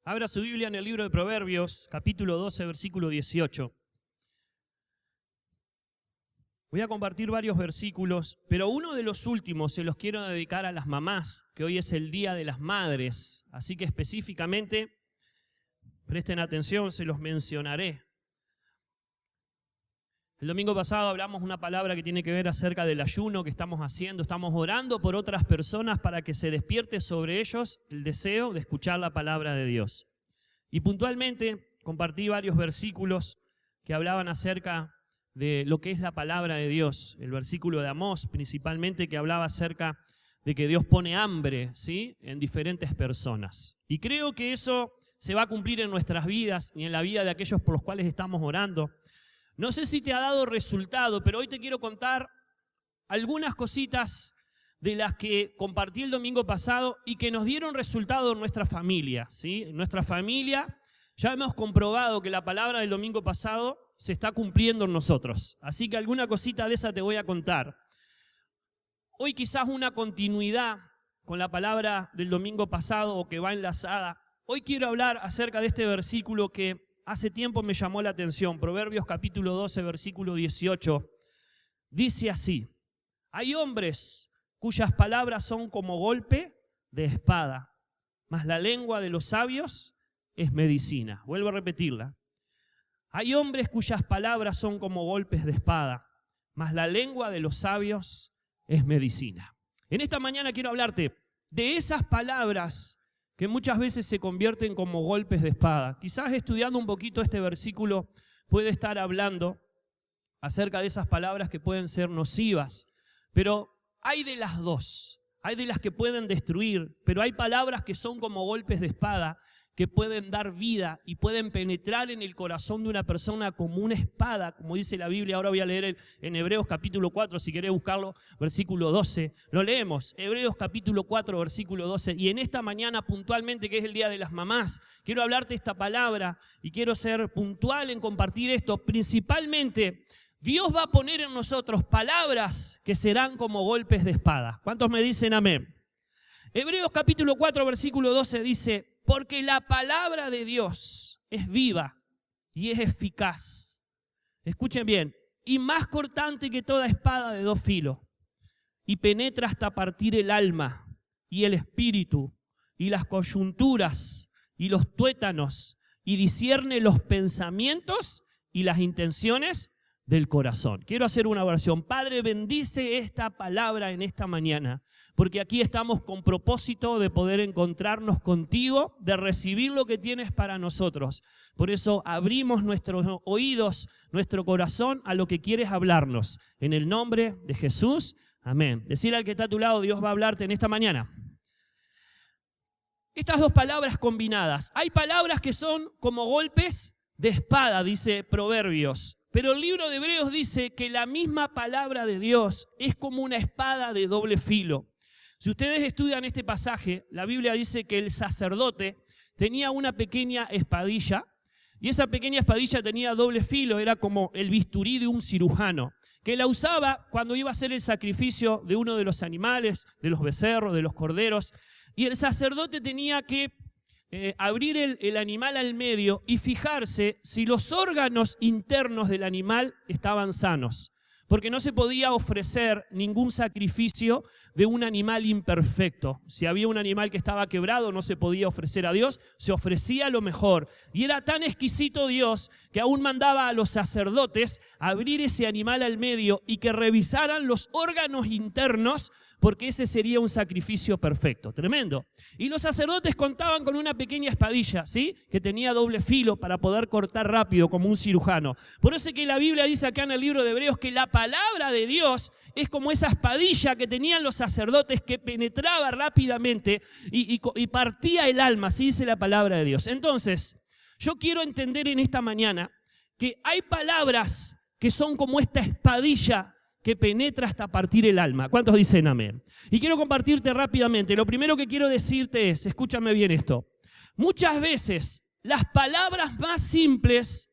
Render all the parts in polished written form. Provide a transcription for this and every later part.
Abra su Biblia en el libro de Proverbios, capítulo 12, versículo 18. Voy a compartir varios versículos, pero uno de los últimos se los quiero dedicar a las mamás, que hoy es el Día de las Madres. Así que específicamente, presten atención, se los mencionaré. El domingo pasado hablamos una palabra que tiene que ver acerca del ayuno que estamos haciendo. Estamos orando por otras personas para que se despierte sobre ellos el deseo de escuchar la palabra de Dios. Y puntualmente compartí varios versículos que hablaban acerca de lo que es la palabra de Dios. El versículo de Amós principalmente, que hablaba acerca de que Dios pone hambre, ¿sí?, en diferentes personas. Y creo que eso se va a cumplir en nuestras vidas y en la vida de aquellos por los cuales estamos orando. No sé si te ha dado resultado, pero hoy te quiero contar algunas cositas de las que compartí el domingo pasado y que nos dieron resultado en nuestra familia, ¿sí? En nuestra familia ya hemos comprobado que la palabra del domingo pasado se está cumpliendo en nosotros. Así que alguna cosita de esa te voy a contar. Hoy quizás una continuidad con la palabra del domingo pasado o que va enlazada. Hoy quiero hablar acerca de este versículo que hace tiempo me llamó la atención. Proverbios capítulo 12, versículo 18. Dice así: hay hombres cuyas palabras son como golpe de espada, mas la lengua de los sabios es medicina. Vuelvo a repetirla. Hay hombres cuyas palabras son como golpes de espada, mas la lengua de los sabios es medicina. En esta mañana quiero hablarte de esas palabras que muchas veces se convierten como golpes de espada. Quizás estudiando un poquito este versículo puede estar hablando acerca de esas palabras que pueden ser nocivas, pero hay de las dos. Hay de las que pueden destruir, pero hay palabras que son como golpes de espada, que pueden dar vida y pueden penetrar en el corazón de una persona como una espada, como dice la Biblia. Ahora voy a leer en Hebreos capítulo 4, si querés buscarlo, versículo 12. Lo leemos, Hebreos capítulo 4, versículo 12. Y en esta mañana puntualmente, que es el Día de las Mamás, quiero hablarte esta palabra y quiero ser puntual en compartir esto. Principalmente, Dios va a poner en nosotros palabras que serán como golpes de espada. ¿Cuántos me dicen amén? Hebreos capítulo 4, versículo 12 dice: porque la palabra de Dios es viva y es eficaz. Escuchen bien. Y más cortante que toda espada de dos filos. Y penetra hasta partir el alma y el espíritu y las coyunturas y los tuétanos y discierne los pensamientos y las intenciones del corazón. Quiero hacer una oración. Padre, bendice esta palabra en esta mañana, porque aquí estamos con propósito de poder encontrarnos contigo, de recibir lo que tienes para nosotros. Por eso abrimos nuestros oídos, nuestro corazón a lo que quieres hablarnos. En el nombre de Jesús, amén. Decirle al que está a tu lado: Dios va a hablarte en esta mañana. Estas dos palabras combinadas. Hay palabras que son como golpes de espada, dice Proverbios. Pero el libro de Hebreos dice que la misma palabra de Dios es como una espada de doble filo. Si ustedes estudian este pasaje, la Biblia dice que el sacerdote tenía una pequeña espadilla, y esa pequeña espadilla tenía doble filo, era como el bisturí de un cirujano, que la usaba cuando iba a hacer el sacrificio de uno de los animales, de los becerros, de los corderos, y el sacerdote tenía que abrir el animal al medio y fijarse si los órganos internos del animal estaban sanos, porque no se podía ofrecer ningún sacrificio de un animal imperfecto. Si había un animal que estaba quebrado, no se podía ofrecer a Dios, se ofrecía lo mejor. Y era tan exquisito Dios que aún mandaba a los sacerdotes abrir ese animal al medio y que revisaran los órganos internos, porque ese sería un sacrificio perfecto. Tremendo. Y los sacerdotes contaban con una pequeña espadilla, ¿sí?, que tenía doble filo para poder cortar rápido como un cirujano. Por eso es que la Biblia dice acá en el libro de Hebreos que la palabra de Dios es como esa espadilla que tenían los sacerdotes, que penetraba rápidamente y partía el alma, así dice la palabra de Dios. Entonces, yo quiero entender en esta mañana que hay palabras que son como esta espadilla que penetra hasta partir el alma. ¿Cuántos dicen amén? Y quiero compartirte rápidamente. Lo primero que quiero decirte es, escúchame bien esto, muchas veces las palabras más simples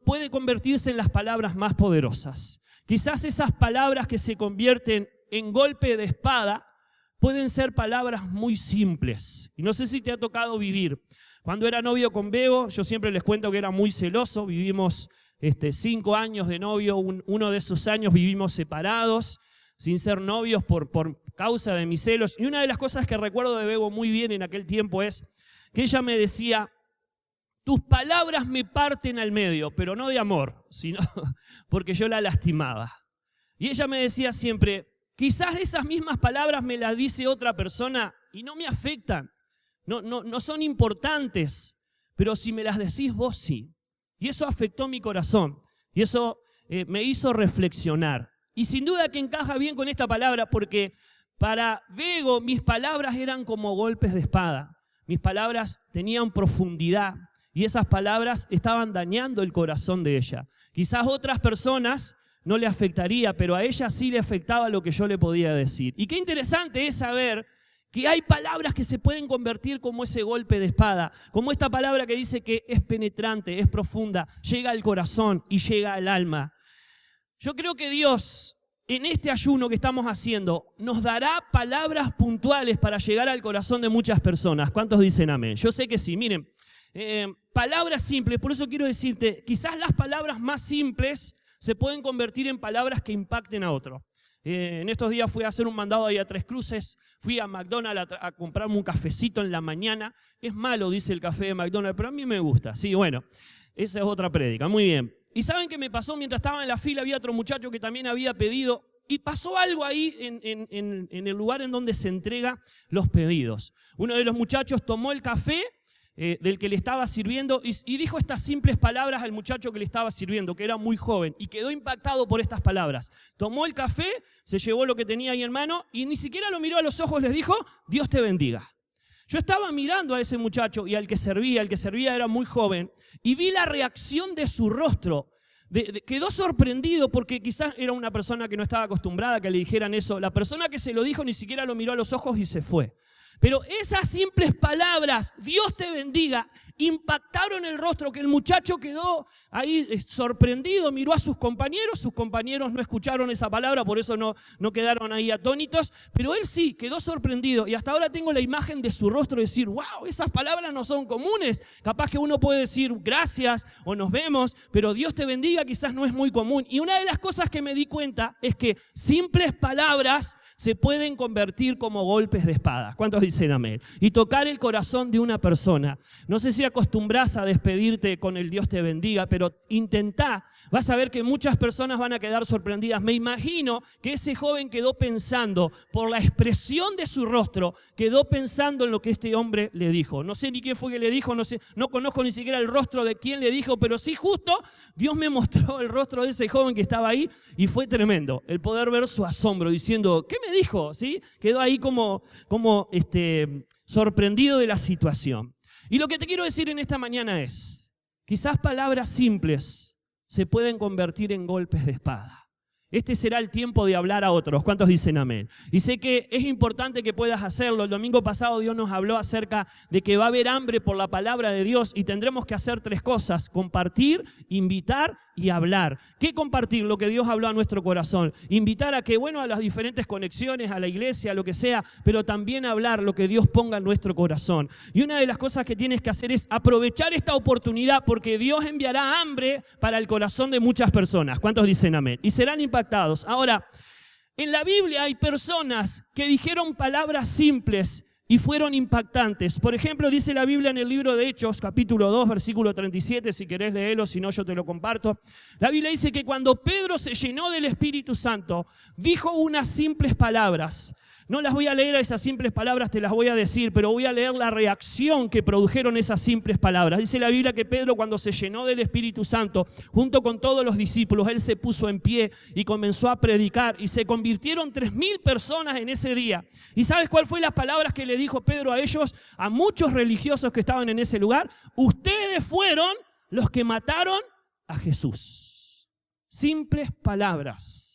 pueden convertirse en las palabras más poderosas. Quizás esas palabras que se convierten en golpe de espada pueden ser palabras muy simples. Y no sé si te ha tocado vivir, Cuando era novio con Bego, yo siempre les cuento que era muy celoso, vivimos 5 años de novio, uno de esos años vivimos separados, sin ser novios por causa de mis celos. Y una de las cosas que recuerdo de Bego muy bien en aquel tiempo es que ella me decía: tus palabras me parten al medio, pero no de amor, sino porque yo la lastimaba. Y ella me decía siempre: quizás esas mismas palabras me las dice otra persona y no me afectan, no son importantes, pero si me las decís vos sí. Y eso afectó mi corazón y eso me hizo reflexionar. Y sin duda que encaja bien con esta palabra, porque para Bego mis palabras eran como golpes de espada. Mis palabras tenían profundidad y esas palabras estaban dañando el corazón de ella. Quizás otras personas no le afectaría, pero a ella sí le afectaba lo que yo le podía decir. Y qué interesante es saber que hay palabras que se pueden convertir como ese golpe de espada, como esta palabra que dice que es penetrante, es profunda, llega al corazón y llega al alma. Yo creo que Dios, en este ayuno que estamos haciendo, nos dará palabras puntuales para llegar al corazón de muchas personas. ¿Cuántos dicen amén? Yo sé que sí. Miren, palabras simples, por eso quiero decirte, quizás las palabras más simples se pueden convertir en palabras que impacten a otro. En estos días fui a hacer un mandado ahí a Tres Cruces, fui a McDonald's a comprarme un cafecito en la mañana. Es malo, dice el café de McDonald's, pero a mí me gusta. Sí, bueno, esa es otra prédica, muy bien. ¿Y saben qué me pasó? Mientras estaba en la fila había otro muchacho que también había pedido y pasó algo ahí en el lugar en donde se entrega los pedidos. Uno de los muchachos tomó el café del que le estaba sirviendo y dijo estas simples palabras al muchacho que le estaba sirviendo, que era muy joven, y quedó impactado por estas palabras. Tomó el café, se llevó lo que tenía ahí en mano y ni siquiera lo miró a los ojos, les dijo: Dios te bendiga. Yo estaba mirando a ese muchacho y al que servía era muy joven, y vi la reacción de su rostro. Quedó sorprendido porque quizás era una persona que no estaba acostumbrada a que le dijeran eso. La persona que se lo dijo ni siquiera lo miró a los ojos y se fue. Pero esas simples palabras, Dios te bendiga, impactaron el rostro, que el muchacho quedó ahí sorprendido, miró a sus compañeros no escucharon esa palabra, por eso no quedaron ahí atónitos, pero él sí, quedó sorprendido y hasta ahora tengo la imagen de su rostro y decir: wow, esas palabras no son comunes. Capaz que uno puede decir gracias o nos vemos, pero Dios te bendiga quizás no es muy común. Y una de las cosas que me di cuenta es que simples palabras se pueden convertir como golpes de espada. ¿Cuántos dicen amén? Y tocar el corazón de una persona. No sé si acostumbras a despedirte con el Dios te bendiga, pero intentá. Vas a ver que muchas personas van a quedar sorprendidas. Me imagino que ese joven quedó pensando, por la expresión de su rostro, quedó pensando en lo que este hombre le dijo. No sé ni quién fue que le dijo, no conozco ni siquiera el rostro de quién le dijo, pero sí justo Dios me mostró el rostro de ese joven que estaba ahí y fue tremendo el poder ver su asombro diciendo: ¿qué me dijo? ¿Sí? Quedó ahí como sorprendido de la situación. Y lo que te quiero decir en esta mañana es: quizás palabras simples se pueden convertir en golpes de espada. Este será el tiempo de hablar a otros. ¿Cuántos dicen amén? Y sé que es importante que puedas hacerlo. El domingo pasado Dios nos habló acerca de que va a haber hambre por la palabra de Dios y tendremos que hacer 3 cosas: compartir, invitar y hablar. ¿Qué compartir? Lo que Dios habló a nuestro corazón. Invitar a que, a las diferentes conexiones, a la iglesia, a lo que sea, pero también hablar lo que Dios ponga en nuestro corazón. Y una de las cosas que tienes que hacer es aprovechar esta oportunidad, porque Dios enviará hambre para el corazón de muchas personas. ¿Cuántos dicen amén? Y serán impactados. Ahora, en la Biblia hay personas que dijeron palabras simples y fueron impactantes. Por ejemplo, dice la Biblia en el libro de Hechos, capítulo 2, versículo 37, si querés leerlo, si no yo te lo comparto. La Biblia dice que cuando Pedro se llenó del Espíritu Santo, dijo unas simples palabras. No las voy a leer a esas simples palabras, te las voy a decir, pero voy a leer la reacción que produjeron esas simples palabras. Dice la Biblia que Pedro, cuando se llenó del Espíritu Santo, junto con todos los discípulos, él se puso en pie y comenzó a predicar y se convirtieron 3,000 personas en ese día. ¿Y sabes cuál fue las palabras que le dijo Pedro a ellos, a muchos religiosos que estaban en ese lugar? Ustedes fueron los que mataron a Jesús. Simples palabras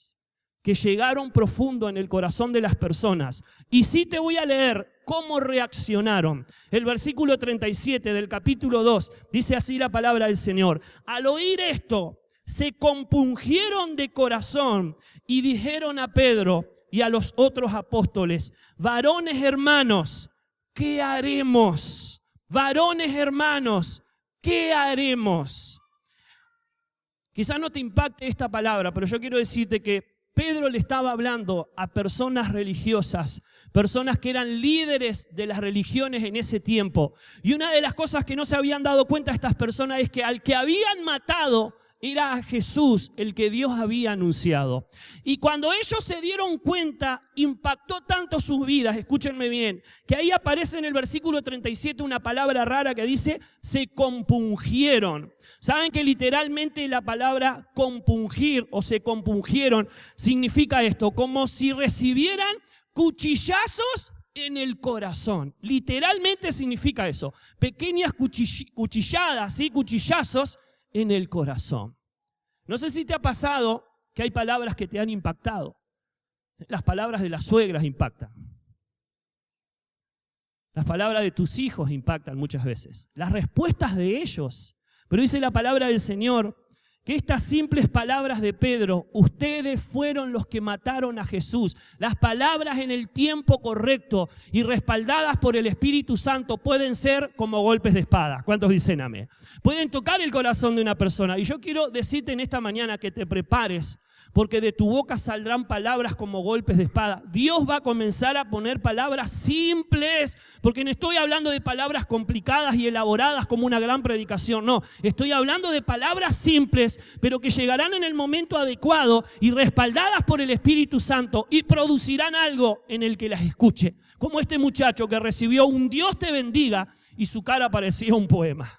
que llegaron profundo en el corazón de las personas. Y sí te voy a leer cómo reaccionaron. El versículo 37 del capítulo 2 dice así la palabra del Señor: al oír esto, se compungieron de corazón y dijeron a Pedro y a los otros apóstoles: varones hermanos, ¿qué haremos? Varones hermanos, ¿qué haremos? Quizás no te impacte esta palabra, pero yo quiero decirte que Pedro le estaba hablando a personas religiosas, personas que eran líderes de las religiones en ese tiempo. Y una de las cosas que no se habían dado cuenta estas personas es que al que habían matado era a Jesús, el que Dios había anunciado. Y cuando ellos se dieron cuenta, impactó tanto sus vidas, escúchenme bien, que ahí aparece en el versículo 37 una palabra rara que dice, se compungieron. ¿Saben que literalmente la palabra compungir o se compungieron significa esto? Como si recibieran cuchillazos en el corazón. Literalmente significa eso. Pequeñas cuchilladas, ¿sí? Cuchillazos en el corazón. No sé si te ha pasado que hay palabras que te han impactado. Las palabras de las suegras impactan. Las palabras de tus hijos impactan muchas veces. Las respuestas de ellos. Pero dice la palabra del Señor que estas simples palabras de Pedro, ustedes fueron los que mataron a Jesús. Las palabras en el tiempo correcto y respaldadas por el Espíritu Santo pueden ser como golpes de espada. ¿Cuántos dicen amén? Pueden tocar el corazón de una persona. Y yo quiero decirte en esta mañana que te prepares, porque de tu boca saldrán palabras como golpes de espada. Dios va a comenzar a poner palabras simples, porque no estoy hablando de palabras complicadas y elaboradas como una gran predicación, no. Estoy hablando de palabras simples, pero que llegarán en el momento adecuado y respaldadas por el Espíritu Santo y producirán algo en el que las escuche. Como este muchacho que recibió un Dios te bendiga y su cara parecía un poema.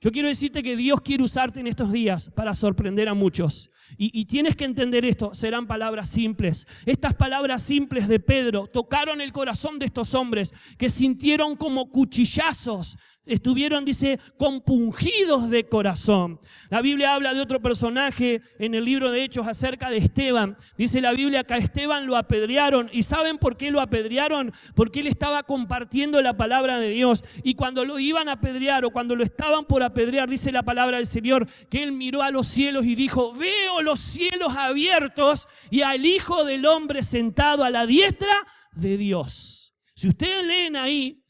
Yo quiero decirte que Dios quiere usarte en estos días para sorprender a muchos. Y tienes que entender esto, serán palabras simples. Estas palabras simples de Pedro tocaron el corazón de estos hombres que sintieron como cuchillazos. Estuvieron, dice, compungidos de corazón. La Biblia habla de otro personaje en el libro de Hechos acerca de Esteban. Dice la Biblia que a Esteban lo apedrearon. ¿Y saben por qué lo apedrearon? Porque él estaba compartiendo la palabra de Dios. Y cuando lo iban a apedrear o cuando lo estaban por apedrear, dice la palabra del Señor, que él miró a los cielos y dijo, veo los cielos abiertos y al Hijo del Hombre sentado a la diestra de Dios. Si ustedes leen ahí,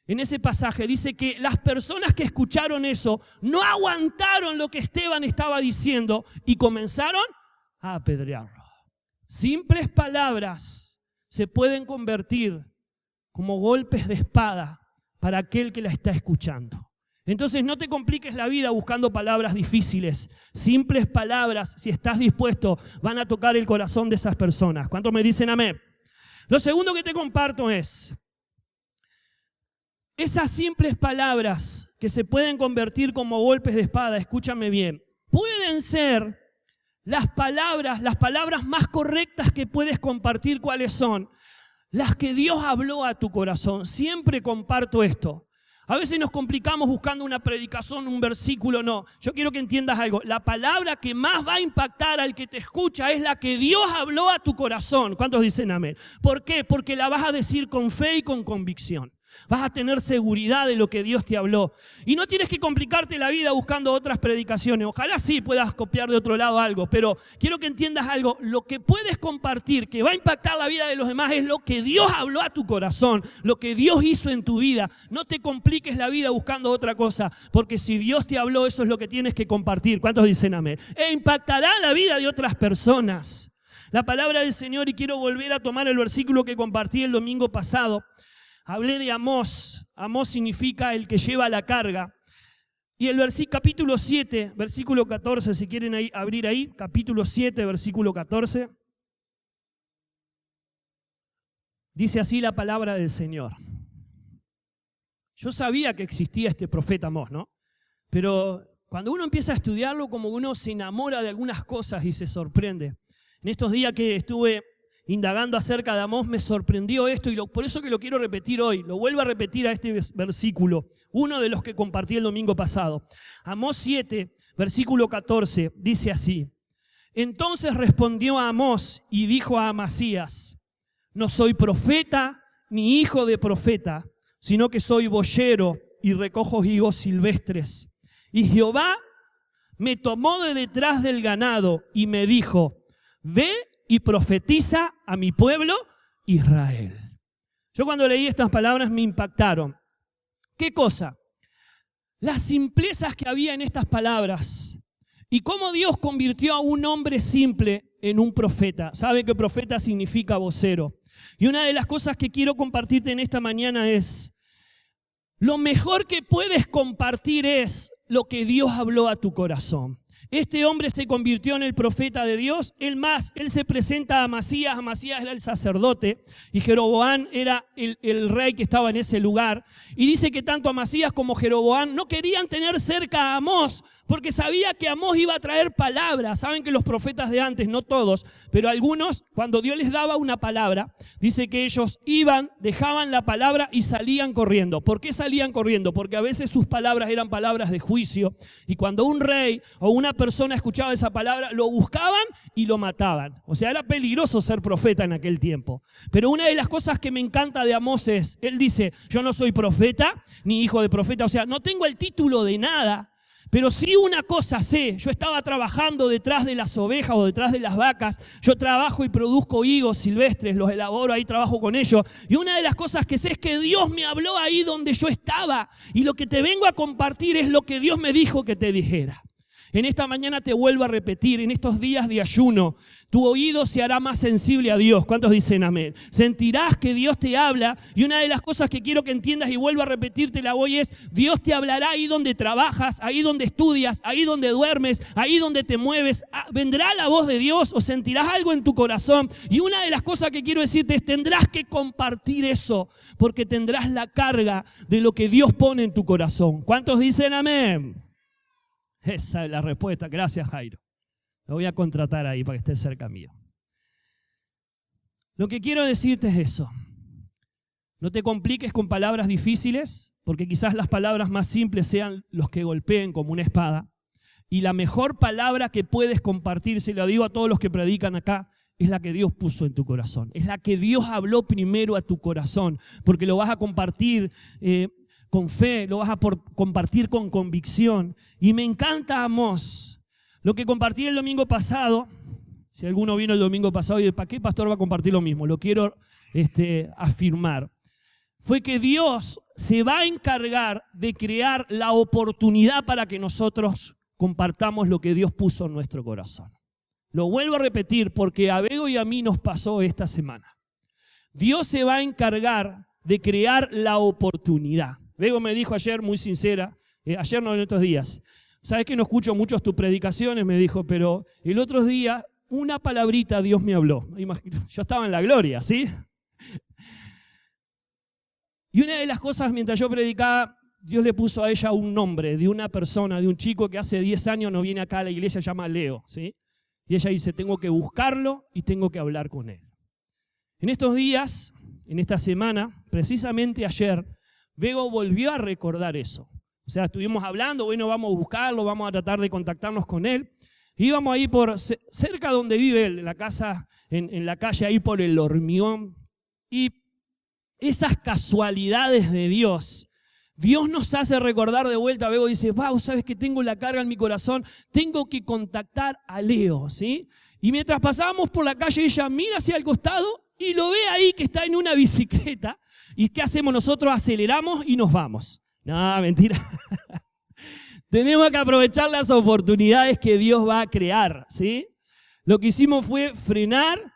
en ese pasaje dice que las personas que escucharon eso no aguantaron lo que Esteban estaba diciendo y comenzaron a apedrearlo. Simples palabras se pueden convertir como golpes de espada para aquel que la está escuchando. Entonces no te compliques la vida buscando palabras difíciles. Simples palabras, si estás dispuesto, van a tocar el corazón de esas personas. ¿Cuántos me dicen amén? Lo segundo que te comparto es, esas simples palabras que se pueden convertir como golpes de espada, escúchame bien, pueden ser las palabras más correctas que puedes compartir. ¿Cuáles son? Las que Dios habló a tu corazón. Siempre comparto esto. A veces nos complicamos buscando una predicación, un versículo, no. Yo quiero que entiendas algo. La palabra que más va a impactar al que te escucha es la que Dios habló a tu corazón. ¿Cuántos dicen amén? ¿Por qué? Porque la vas a decir con fe y con convicción. Vas a tener seguridad de lo que Dios te habló. Y no tienes que complicarte la vida buscando otras predicaciones. Ojalá sí puedas copiar de otro lado algo, pero quiero que entiendas algo. Lo que puedes compartir que va a impactar la vida de los demás es lo que Dios habló a tu corazón, lo que Dios hizo en tu vida. No te compliques la vida buscando otra cosa, porque si Dios te habló, eso es lo que tienes que compartir. ¿Cuántos dicen amén? E impactará la vida de otras personas. La palabra del Señor, y quiero volver a tomar el versículo que compartí el domingo pasado. Hablé de Amós. Amós significa el que lleva la carga. Y el capítulo 7, versículo 14, si quieren abrir ahí, capítulo 7, versículo 14. Dice así la palabra del Señor. Yo sabía que existía este profeta Amós, ¿no? Pero cuando uno empieza a estudiarlo, como uno se enamora de algunas cosas y se sorprende. En estos días que estuve indagando acerca de Amós, me sorprendió esto y por eso que lo quiero repetir hoy. Lo vuelvo a repetir a este versículo, uno de los que compartí el domingo pasado. Amós 7, versículo 14, dice así. Entonces respondió Amós y dijo a Amasías, no soy profeta ni hijo de profeta, sino que soy boyero y recojo higos silvestres. Y Jehová me tomó de detrás del ganado y me dijo, ve y profetiza a mi pueblo Israel. Yo cuando leí estas palabras me impactaron. ¿Qué cosa? las simplezas que había en estas palabras y cómo Dios convirtió a un hombre simple en un profeta. ¿Sabe que profeta significa vocero? Y una de las cosas que quiero compartirte en esta mañana es, lo mejor que puedes compartir es lo que Dios habló a tu corazón. Este hombre se convirtió en el profeta de Dios. Él se presenta a Amasías. Amasías era el sacerdote y Jeroboam era el rey que estaba en ese lugar. Y dice que tanto Amasías como Jeroboam no querían tener cerca a Amós porque sabía que Amós iba a traer palabras. Saben que los profetas de antes, no todos, pero algunos, cuando Dios les daba una palabra, dice que ellos iban, dejaban la palabra y salían corriendo. ¿Por qué salían corriendo? Porque a veces sus palabras eran palabras de juicio y cuando un rey o una persona escuchaba esa palabra, lo buscaban y lo mataban. O sea, era peligroso ser profeta en aquel tiempo. Pero una de las cosas que me encanta de Amós es, él dice, yo no soy profeta ni hijo de profeta, o sea, no tengo el título de nada, pero sí una cosa sé, yo estaba trabajando detrás de las ovejas o detrás de las vacas, yo trabajo y produzco higos silvestres, los elaboro, ahí trabajo con ellos, y una de las cosas que sé es que Dios me habló ahí donde yo estaba, y lo que te vengo a compartir es lo que Dios me dijo que te dijera. En esta mañana te vuelvo a repetir, en estos días de ayuno, tu oído se hará más sensible a Dios. ¿Cuántos dicen amén? Sentirás que Dios te habla y una de las cosas que quiero que entiendas y vuelvo a repetírtela hoy es, Dios te hablará ahí donde trabajas, ahí donde estudias, ahí donde duermes, ahí donde te mueves. Vendrá la voz de Dios o sentirás algo en tu corazón. Y una de las cosas que quiero decirte es, tendrás que compartir eso porque tendrás la carga de lo que Dios pone en tu corazón. ¿Cuántos dicen amén? Esa es la respuesta. Gracias, Jairo. Lo voy a contratar ahí para que esté cerca mío. Lo que quiero decirte es eso. No te compliques con palabras difíciles, porque quizás las palabras más simples sean los que golpeen como una espada. Y la mejor palabra que puedes compartir, se lo digo a todos los que predican acá, es la que Dios puso en tu corazón. Es la que Dios habló primero a tu corazón, porque lo vas a compartir con fe, lo vas a compartir con convicción. Y me encanta Amós. Lo que compartí el domingo pasado, si alguno vino el domingo pasado y dice, ¿para qué pastor va a compartir lo mismo? Lo quiero afirmar. Fue que Dios se va a encargar de crear la oportunidad para que nosotros compartamos lo que Dios puso en nuestro corazón. Lo vuelvo a repetir porque a Bego y a mí nos pasó esta semana. Dios se va a encargar de crear la oportunidad. Bego me dijo ayer, muy sincera, ayer no, en estos días, sabes que no escucho mucho tus predicaciones, me dijo, pero el otro día una palabrita Dios me habló. Yo estaba en la gloria, ¿sí? Y una de las cosas mientras yo predicaba, Dios le puso a ella un nombre de una persona, de un chico que hace 10 años no viene acá a la iglesia, se llama Leo, ¿sí? Y ella dice, tengo que buscarlo y tengo que hablar con él. En estos días, en esta semana, precisamente ayer, Bego volvió a recordar eso. O sea, estuvimos hablando, bueno, vamos a buscarlo, vamos a tratar de contactarnos con él. Íbamos ahí por cerca donde vive él, en la casa, en la calle ahí por el Hormigón. Y esas casualidades de Dios, Dios nos hace recordar de vuelta. Bego dice, wow, ¿sabes que tengo la carga en mi corazón? Tengo que contactar a Leo, ¿sí? Y mientras pasábamos por la calle, ella mira hacia el costado y lo ve ahí que está en una bicicleta. ¿Y qué hacemos nosotros? Aceleramos y nos vamos. No, mentira. Tenemos que aprovechar las oportunidades que Dios va a crear, ¿sí? Lo que hicimos fue frenar,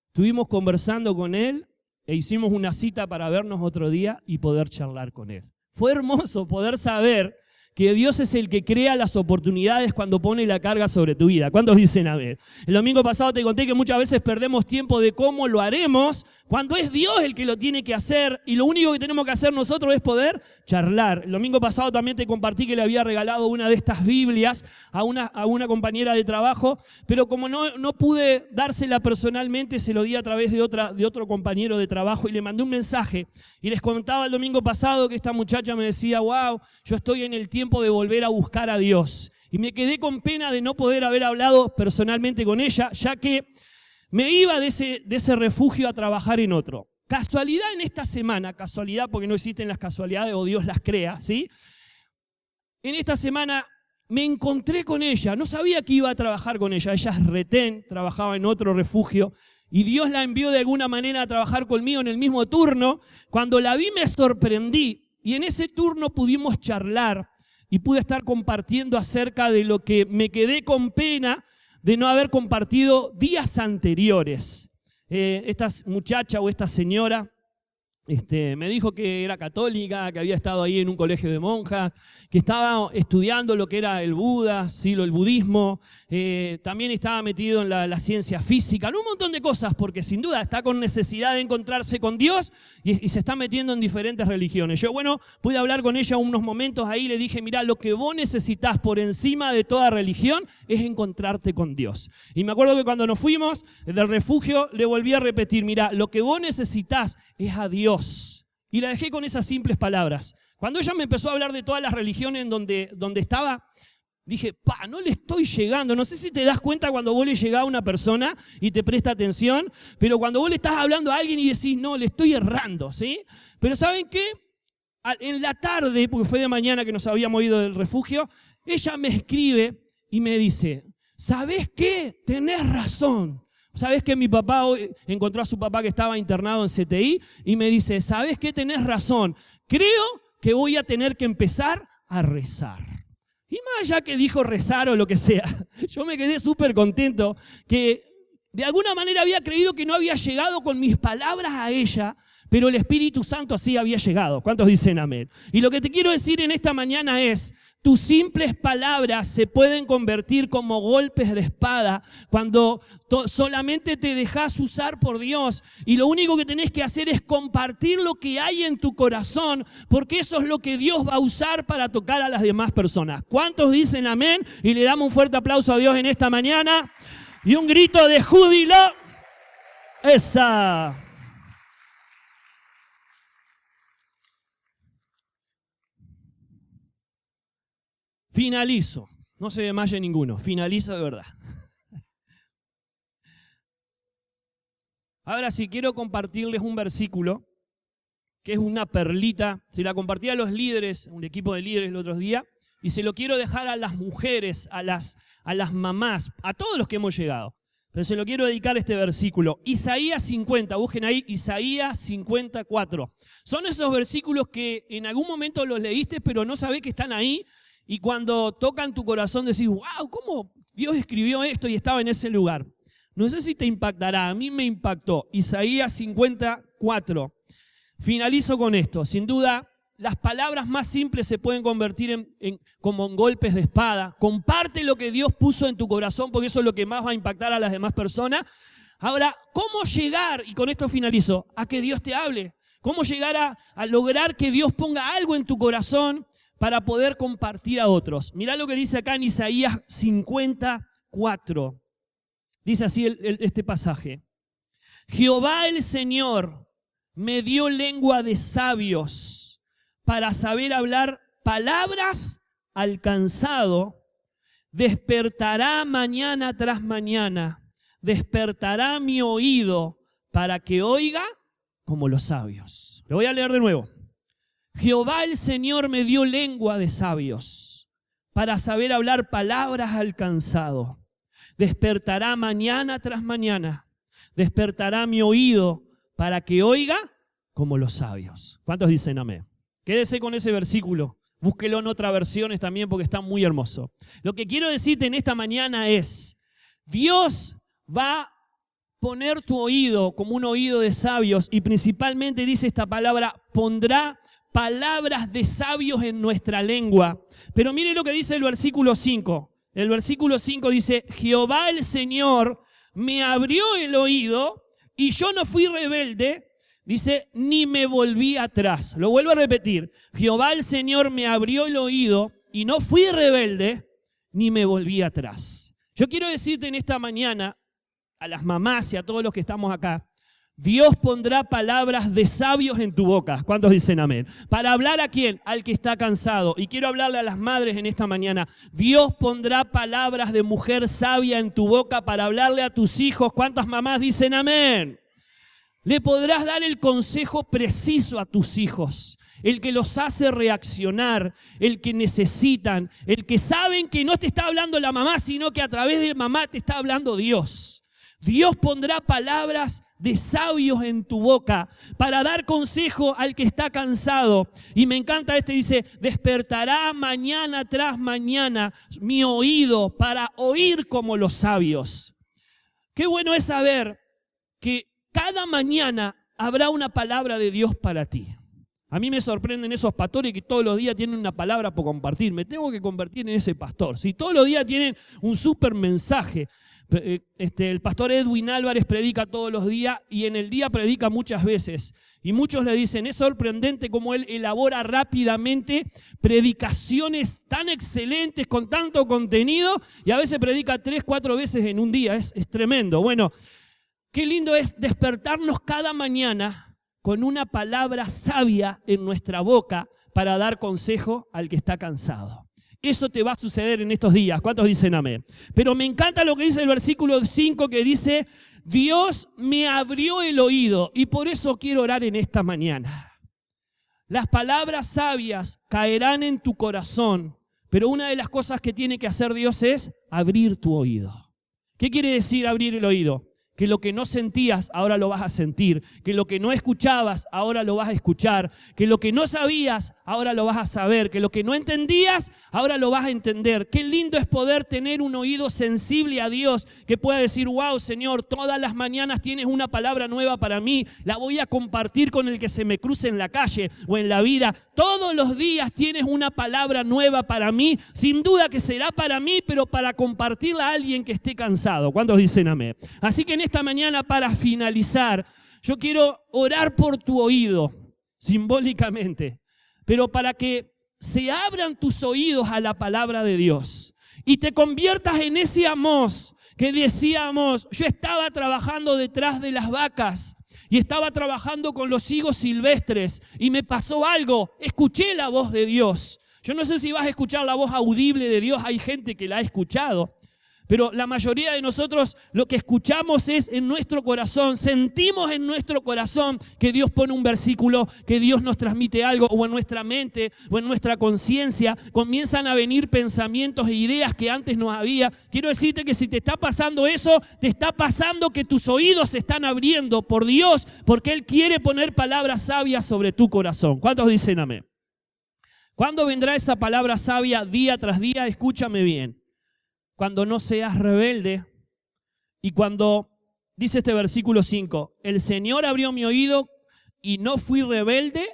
estuvimos conversando con él e hicimos una cita para vernos otro día y poder charlar con él. Fue hermoso poder saber que Dios es el que crea las oportunidades cuando pone la carga sobre tu vida. ¿Cuántos dicen amén? El domingo pasado te conté que muchas veces perdemos tiempo de cómo lo haremos cuando es Dios el que lo tiene que hacer y lo único que tenemos que hacer nosotros es poder charlar. El domingo pasado también te compartí que le había regalado una de estas Biblias a una compañera de trabajo, pero como no pude dársela personalmente, se lo di a través de otro compañero de trabajo y le mandé un mensaje y les contaba el domingo pasado que esta muchacha me decía, wow, yo estoy en el tiempo de volver a buscar a Dios. Y me quedé con pena de no poder haber hablado personalmente con ella, ya que me iba de ese refugio a trabajar en otro. Casualidad en esta semana, casualidad porque no existen las casualidades o Dios las crea, ¿sí? En esta semana me encontré con ella, no sabía que iba a trabajar con ella. Ella es retén, trabajaba en otro refugio y Dios la envió de alguna manera a trabajar conmigo en el mismo turno. Cuando la vi me sorprendí y en ese turno pudimos charlar. y pude estar compartiendo acerca de lo que me quedé con pena de no haber compartido días anteriores. Esta muchacha o esta señora me dijo que era católica, que había estado ahí en un colegio de monjas, que estaba estudiando lo que era el Buda, ¿sí? El budismo, también estaba metido en la ciencia física, en un montón de cosas, porque sin duda está con necesidad de encontrarse con Dios y se está metiendo en diferentes religiones. Yo, pude hablar con ella unos momentos ahí y le dije, mirá, lo que vos necesitas por encima de toda religión es encontrarte con Dios. Y me acuerdo que cuando nos fuimos del refugio le volví a repetir, mirá, lo que vos necesitas es a Dios. Y la dejé con esas simples palabras. Cuando ella me empezó a hablar de todas las religiones en donde estaba, dije, no le estoy llegando. No sé si te das cuenta cuando vos le llegás a una persona y te presta atención, pero cuando vos le estás hablando a alguien y decís, no, le estoy errando, ¿sí? Pero ¿saben qué? En la tarde, porque fue de mañana que nos habíamos ido del refugio, ella me escribe y me dice, ¿sabés qué? Tenés razón. ¿Sabés que mi papá hoy encontró a su papá que estaba internado en CTI? Y me dice, ¿sabés qué? Tenés razón. Creo que voy a tener que empezar a rezar. Y más allá que dijo rezar o lo que sea, yo me quedé súper contento que de alguna manera había creído que no había llegado con mis palabras a ella, pero el Espíritu Santo así había llegado. ¿Cuántos dicen amén? Y lo que te quiero decir en esta mañana es, tus simples palabras se pueden convertir como golpes de espada cuando solamente te dejas usar por Dios y lo único que tenés que hacer es compartir lo que hay en tu corazón, porque eso es lo que Dios va a usar para tocar a las demás personas. ¿Cuántos dicen amén? Y le damos un fuerte aplauso a Dios en esta mañana y un grito de júbilo. Esa. Finalizo. No se desmaye ninguno. Finalizo de verdad. Ahora sí, quiero compartirles un versículo que es una perlita. Se la compartí a los líderes, un equipo de líderes el otro día, y se lo quiero dejar a las mujeres, a las mamás, a todos los que hemos llegado. Pero se lo quiero dedicar a este versículo. Isaías 50, busquen ahí, Isaías 54. Son esos versículos que en algún momento los leíste, pero no sabés que están ahí. Y cuando tocan tu corazón decís, wow, ¿cómo Dios escribió esto y estaba en ese lugar? No sé si te impactará, a mí me impactó. Isaías 54. Finalizo con esto. Sin duda, las palabras más simples se pueden convertir como en golpes de espada. Comparte lo que Dios puso en tu corazón, porque eso es lo que más va a impactar a las demás personas. Ahora, ¿cómo llegar, y con esto finalizo, a que Dios te hable? ¿Cómo llegar a lograr que Dios ponga algo en tu corazón para poder compartir a otros? Mirá lo que dice acá en Isaías 54. Dice así este pasaje. Jehová el Señor me dio lengua de sabios para saber hablar palabras al cansado. Despertará mañana tras mañana. Despertará mi oído para que oiga como los sabios. Lo voy a leer de nuevo. Jehová el Señor me dio lengua de sabios para saber hablar palabras al cansado. Despertará mañana tras mañana. Despertará mi oído para que oiga como los sabios. ¿Cuántos dicen amén? Quédese con ese versículo. Búsquelo en otras versiones también porque está muy hermoso. Lo que quiero decirte en esta mañana es, Dios va a poner tu oído como un oído de sabios y principalmente dice esta palabra, pondrá palabras de sabios en nuestra lengua. Pero mire lo que dice el versículo 5. El versículo 5 dice, Jehová el Señor me abrió el oído y yo no fui rebelde, dice, ni me volví atrás. Lo vuelvo a repetir. Jehová el Señor me abrió el oído y no fui rebelde, ni me volví atrás. Yo quiero decirte en esta mañana, a las mamás y a todos los que estamos acá, Dios pondrá palabras de sabios en tu boca. ¿Cuántos dicen amén? ¿Para hablar a quién? Al que está cansado. Y quiero hablarle a las madres en esta mañana. Dios pondrá palabras de mujer sabia en tu boca para hablarle a tus hijos. ¿Cuántas mamás dicen amén? Le podrás dar el consejo preciso a tus hijos, el que los hace reaccionar, el que necesitan, el que saben que no te está hablando la mamá, sino que a través de mamá te está hablando Dios. Dios pondrá palabras de sabios en tu boca para dar consejo al que está cansado. Y me encanta dice, despertará mañana tras mañana mi oído para oír como los sabios. Qué bueno es saber que cada mañana habrá una palabra de Dios para ti. A mí me sorprenden esos pastores que todos los días tienen una palabra por compartir. Me tengo que convertir en ese pastor. Si todos los días tienen un súper mensaje. El pastor Edwin Álvarez predica todos los días y en el día predica muchas veces. Y muchos le dicen, es sorprendente cómo él elabora rápidamente predicaciones tan excelentes con tanto contenido y a veces predica 3, 4 veces en un día. Es tremendo. Bueno, qué lindo es despertarnos cada mañana con una palabra sabia en nuestra boca para dar consejo al que está cansado. Eso te va a suceder en estos días. ¿Cuántos dicen amén? Pero me encanta lo que dice el versículo 5 que dice, Dios me abrió el oído y por eso quiero orar en esta mañana. Las palabras sabias caerán en tu corazón, pero una de las cosas que tiene que hacer Dios es abrir tu oído. ¿Qué quiere decir abrir el oído? Que lo que no sentías, ahora lo vas a sentir. Que lo que no escuchabas, ahora lo vas a escuchar. Que lo que no sabías, ahora lo vas a saber. Que lo que no entendías, ahora lo vas a entender. Qué lindo es poder tener un oído sensible a Dios, que pueda decir, wow, Señor, todas las mañanas tienes una palabra nueva para mí. La voy a compartir con el que se me cruce en la calle o en la vida. Todos los días tienes una palabra nueva para mí. Sin duda que será para mí, pero para compartirla a alguien que esté cansado. ¿Cuántos dicen amén? Así que en esta mañana, para finalizar, yo quiero orar por tu oído, simbólicamente, pero para que se abran tus oídos a la palabra de Dios y te conviertas en ese Amós que decíamos, yo estaba trabajando detrás de las vacas y estaba trabajando con los higos silvestres y me pasó algo, escuché la voz de Dios. Yo no sé si vas a escuchar la voz audible de Dios, hay gente que la ha escuchado. Pero la mayoría de nosotros lo que escuchamos es en nuestro corazón, sentimos en nuestro corazón que Dios pone un versículo, que Dios nos transmite algo, o en nuestra mente, o en nuestra conciencia, comienzan a venir pensamientos e ideas que antes no había. Quiero decirte que si te está pasando eso, te está pasando que tus oídos se están abriendo por Dios, porque Él quiere poner palabras sabias sobre tu corazón. ¿Cuántos dicen amén? ¿Cuándo vendrá esa palabra sabia día tras día? Escúchame bien. Cuando no seas rebelde y cuando, dice este versículo 5, el Señor abrió mi oído y no fui rebelde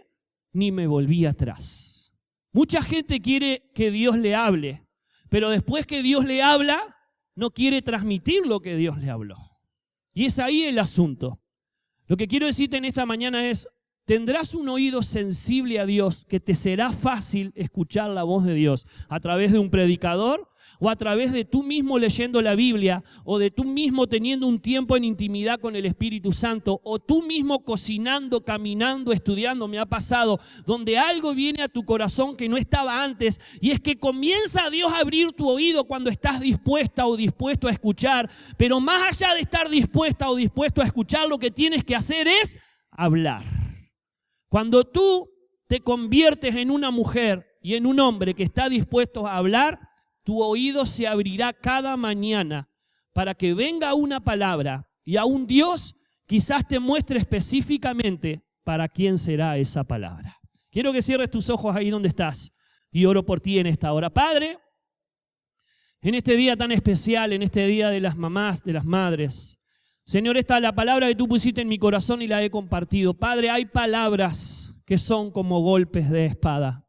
ni me volví atrás. Mucha gente quiere que Dios le hable, pero después que Dios le habla, no quiere transmitir lo que Dios le habló. Y es ahí el asunto. Lo que quiero decirte en esta mañana es, tendrás un oído sensible a Dios que te será fácil escuchar la voz de Dios a través de un predicador o a través de tú mismo leyendo la Biblia o de tú mismo teniendo un tiempo en intimidad con el Espíritu Santo o tú mismo cocinando, caminando, estudiando. Me ha pasado donde algo viene a tu corazón que no estaba antes y es que comienza Dios a abrir tu oído cuando estás dispuesta o dispuesto a escuchar, pero más allá de estar dispuesta o dispuesto a escuchar, lo que tienes que hacer es hablar. Cuando tú te conviertes en una mujer y en un hombre que está dispuesto a hablar, tu oído se abrirá cada mañana para que venga una palabra y aún Dios quizás te muestre específicamente para quién será esa palabra. Quiero que cierres tus ojos ahí donde estás y oro por ti en esta hora. Padre, en este día tan especial, en este día de las mamás, de las madres, Señor, esta es la palabra que tú pusiste en mi corazón y la he compartido. Padre, hay palabras que son como golpes de espada.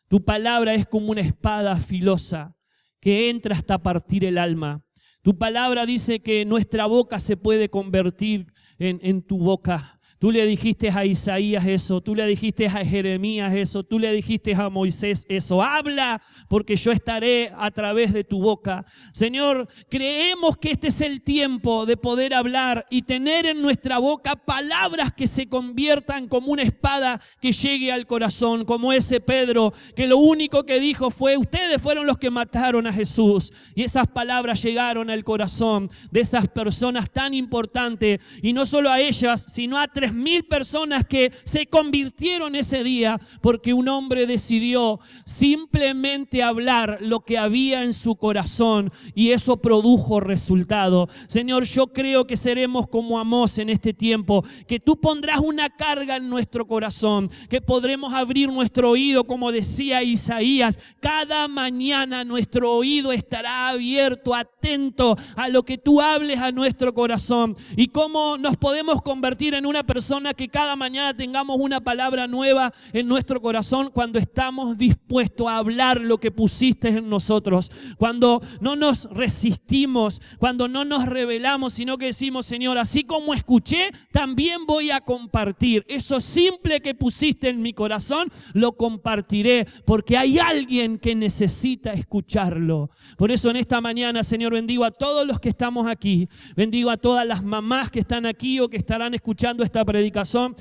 Tu palabra es como una espada filosa que entra hasta partir el alma. Tu palabra dice que nuestra boca se puede convertir en tu boca. Tú le dijiste a Isaías eso, tú le dijiste a Jeremías eso, tú le dijiste a Moisés eso. Habla porque yo estaré a través de tu boca. Señor, creemos que este es el tiempo de poder hablar y tener en nuestra boca palabras que se conviertan como una espada que llegue al corazón, como ese Pedro que lo único que dijo fue: ustedes fueron los que mataron a Jesús. Y esas palabras llegaron al corazón de esas personas tan importantes, y no solo a ellas, sino a 3 3.000 personas que se convirtieron ese día porque un hombre decidió simplemente hablar lo que había en su corazón y eso produjo resultado. Señor, yo creo que seremos como Amós en este tiempo, que tú pondrás una carga en nuestro corazón, que podremos abrir nuestro oído, como decía Isaías. Cada mañana nuestro oído estará abierto, atento a lo que tú hables a nuestro corazón. Y cómo nos podemos convertir en una persona que cada mañana tengamos una palabra nueva en nuestro corazón cuando estamos dispuestos a hablar lo que pusiste en nosotros, cuando no nos resistimos, cuando no nos rebelamos, sino que decimos: Señor, así como escuché, también voy a compartir. Eso simple que pusiste en mi corazón, lo compartiré, porque hay alguien que necesita escucharlo. Por eso en esta mañana, Señor, bendigo a todos los que estamos aquí. Bendigo a todas las mamás que están aquí o que estarán escuchando esta predicación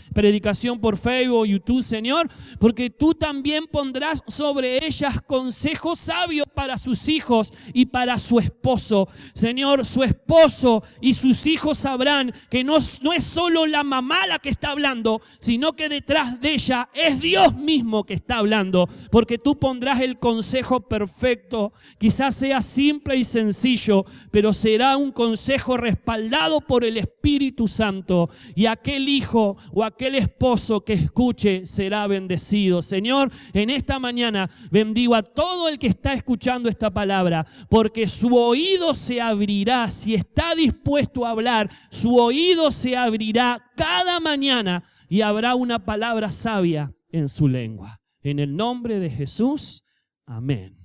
por Facebook o YouTube, Señor, porque tú también pondrás sobre ellas consejos sabios para sus hijos y para su esposo. Señor, su esposo y sus hijos sabrán que no es solo la mamá la que está hablando, sino que detrás de ella es Dios mismo que está hablando, porque tú pondrás el consejo perfecto. Quizás sea simple y sencillo, pero será un consejo respaldado por el Espíritu Santo, y aquel hijo o aquel esposo que escuche será bendecido. Señor, en esta mañana bendigo a todo el que está escuchando esta palabra, porque su oído se abrirá. Si está dispuesto a hablar, su oído se abrirá cada mañana y habrá una palabra sabia en su lengua. En el nombre de Jesús, amén.